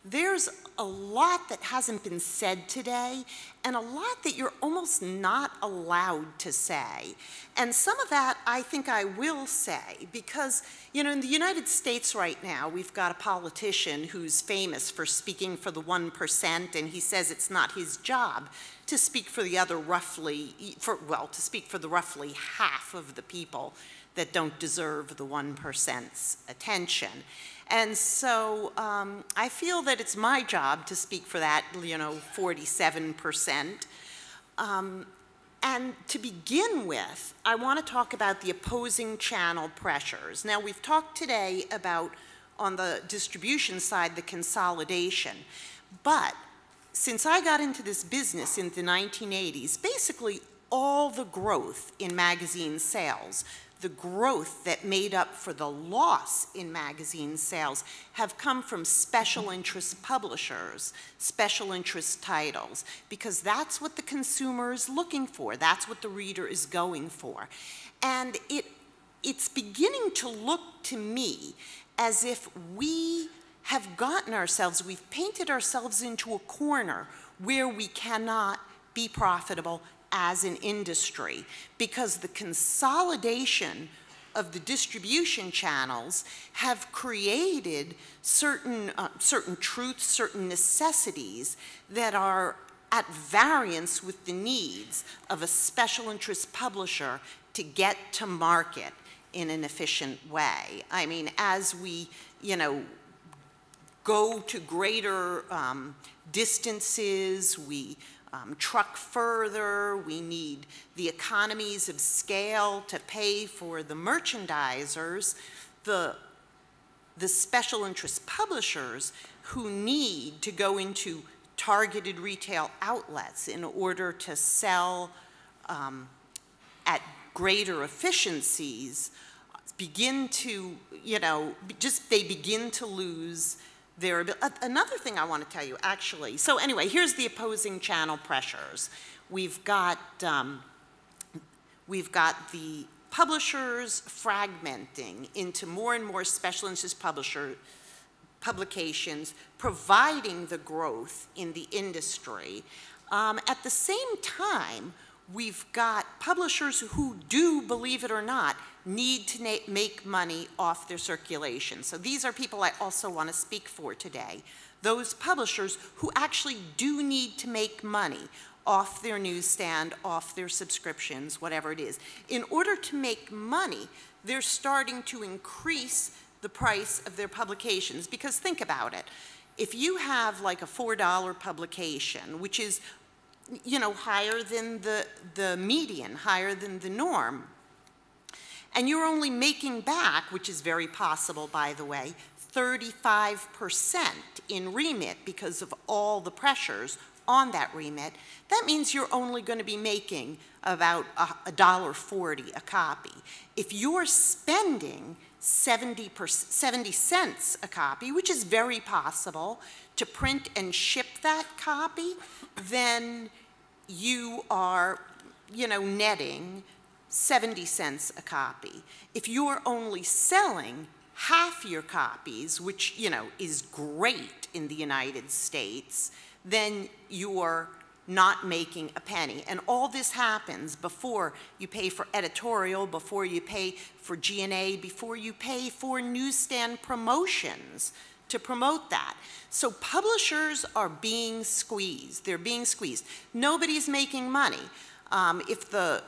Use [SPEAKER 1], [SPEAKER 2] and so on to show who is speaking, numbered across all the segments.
[SPEAKER 1] there's a lot that hasn't been said today, and a lot that you're almost not allowed to say. And some of that I think I will say, because, you know, in the United States right now, we've got a politician who's famous for speaking for the 1%, and he says it's not his job to speak for the other roughly, to speak for the roughly half of the people that don't deserve the 1%'s attention. And so I feel that it's my job to speak for that, you know, 47%. And to begin with, I want to talk about the opposing channel pressures. Now, we've talked today about, on the distribution side, the consolidation. But since I got into this business in the 1980s, basically all the growth in magazine sales, the growth that made up for the loss in magazine sales, have come from special interest publishers, special interest titles, because that's what the consumer is looking for. That's what the reader is going for. And it's beginning to look to me as if we have gotten ourselves, we've painted ourselves into a corner where we cannot be profitable as an industry, because the consolidation of the distribution channels have created certain truths, certain necessities that are at variance with the needs of a special interest publisher to get to market in an efficient way. I mean, as we, you know, go to greater distances, we truck further, we need the economies of scale to pay for the merchandisers, the special interest publishers who need to go into targeted retail outlets in order to sell at greater efficiencies begin to, you know, they begin to lose their ability. Another thing I want to tell you, actually, so anyway, here's the opposing channel pressures. We've got the publishers fragmenting into more and more special interest publications, providing the growth in the industry. At the same time, we've got publishers who do, believe it or not, need to make money off their circulation. So these are people I also want to speak for today. Those publishers who actually do need to make money off their newsstand, off their subscriptions, whatever it is. In order to make money, they're starting to increase the price of their publications. Because think about it. If you have like a $4 publication, which is, you know, higher than the median, higher than the norm, and you're only making back, which is very possible, by the way, 35% in remit because of all the pressures on that remit, that means you're only going to be making about $1.40 a copy. If you're spending 70 cents a copy, which is very possible, to print and ship that copy, then you are, you know, netting 70 cents a copy. If you're only selling half your copies, which, you know, is great in the United States, then you're not making a penny. And all this happens before you pay for editorial, before you pay for G&A, before you pay for newsstand promotions to promote that. So publishers are being squeezed. They're being squeezed. Nobody's making money. If the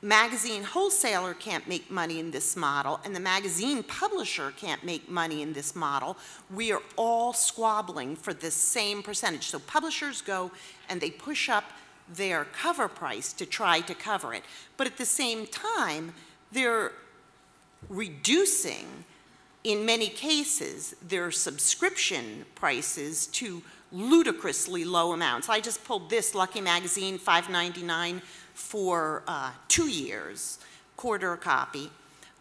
[SPEAKER 1] magazine wholesaler can't make money in this model and the magazine publisher can't make money in this model, we are all squabbling for the same percentage. So publishers go and they push up their cover price to try to cover it. But at the same time, they're reducing, in many cases, their subscription prices to ludicrously low amounts. I just pulled this Lucky Magazine, $5.99 for 2 years, quarter a copy,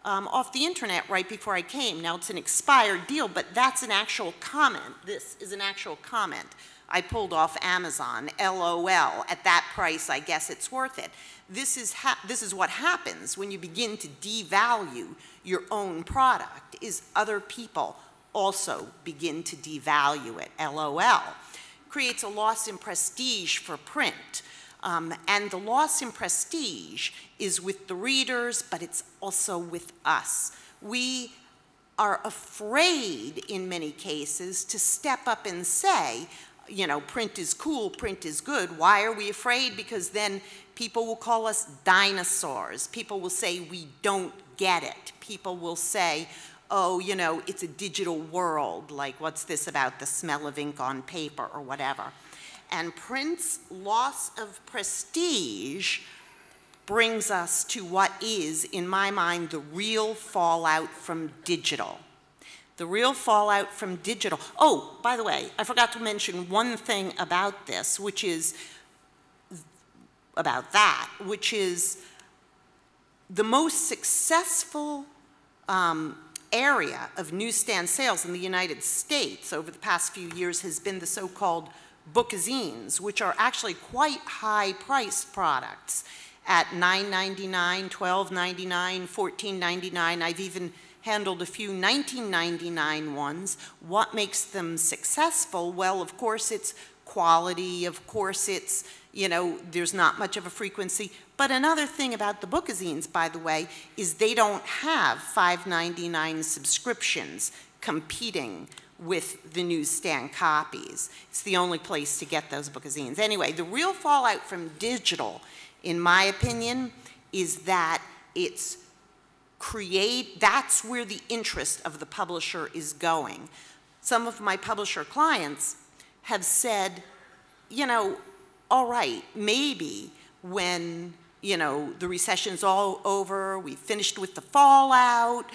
[SPEAKER 1] off the internet right before I came. Now, it's an expired deal, but that's an actual comment. This is an actual comment I pulled off Amazon, LOL. At that price, I guess it's worth it. This is what happens when you begin to devalue your own product, is other people also begin to devalue it, LOL. Creates a loss in prestige for print. And the loss in prestige is with the readers, but it's also with us. We are afraid in many cases to step up and say, you know, print is cool, print is good. Why are we afraid? Because then people will call us dinosaurs. People will say we don't get it. People will say, oh, you know, it's a digital world. Like, what's this about the smell of ink on paper or whatever? And print's loss of prestige brings us to what is, in my mind, the real fallout from digital. The real fallout from digital. Oh, by the way, I forgot to mention one thing about this, which is about that, which is the most successful area of newsstand sales in the United States over the past few years has been the so-called bookazines, which are actually quite high-priced products at $9.99, $12.99, $14.99. I've even handled a few $19.99 ones. What makes them successful? Well, of course, it's quality. Of course, it's, you know, there's not much of a frequency. But another thing about the bookazines, by the way, is they don't have $5.99 subscriptions competing with the newsstand copies. It's the only place to get those bookazines. Anyway, the real fallout from digital, in my opinion, is that it's that's where the interest of the publisher is going. Some of my publisher clients have said, you know, all right, maybe when, you know, the recession's all over, we've finished with the fallout,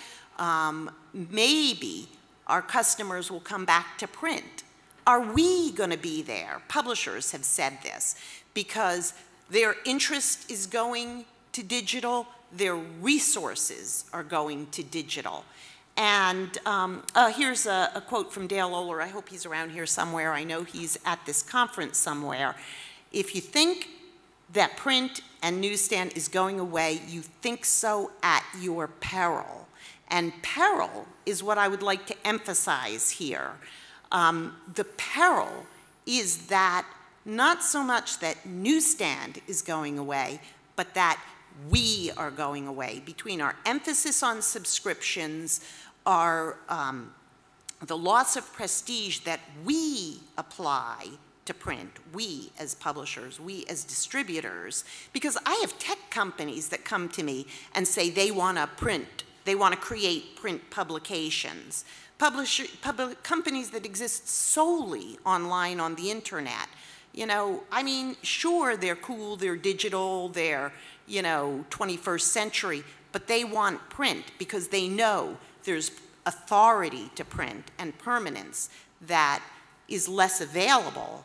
[SPEAKER 1] maybe our customers will come back to print. Are we going to be there? Publishers have said this because their interest is going to digital, their resources are going to digital. And here's a quote from Dale Oler. I hope he's around here somewhere. I know he's at this conference somewhere. If you think that print and newsstand is going away, you think so at your peril. And peril is what I would like to emphasize here. The peril is that not so much that newsstand is going away, but that we are going away. Between our emphasis on subscriptions, our, the loss of prestige that we apply to print, we as publishers, we as distributors, because I have tech companies that come to me and say they want to print, they want to create print publications. Companies that exist solely online on the internet. You know, I mean, sure, they're cool, they're digital, they're, you know, 21st century, but they want print because they know there's authority to print and permanence that is less available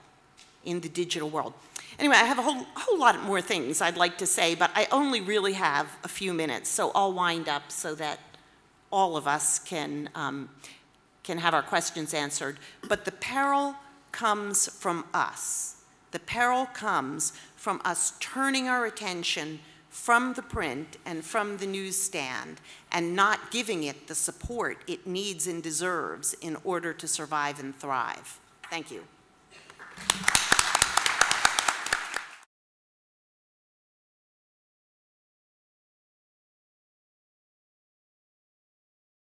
[SPEAKER 1] in the digital world. Anyway, I have a whole lot more things I'd like to say, but I only really have a few minutes, so I'll wind up so that all of us can have our questions answered. But the peril comes from us. The peril comes from us turning our attention from the print and from the newsstand and not giving it the support it needs and deserves in order to survive and thrive. Thank you.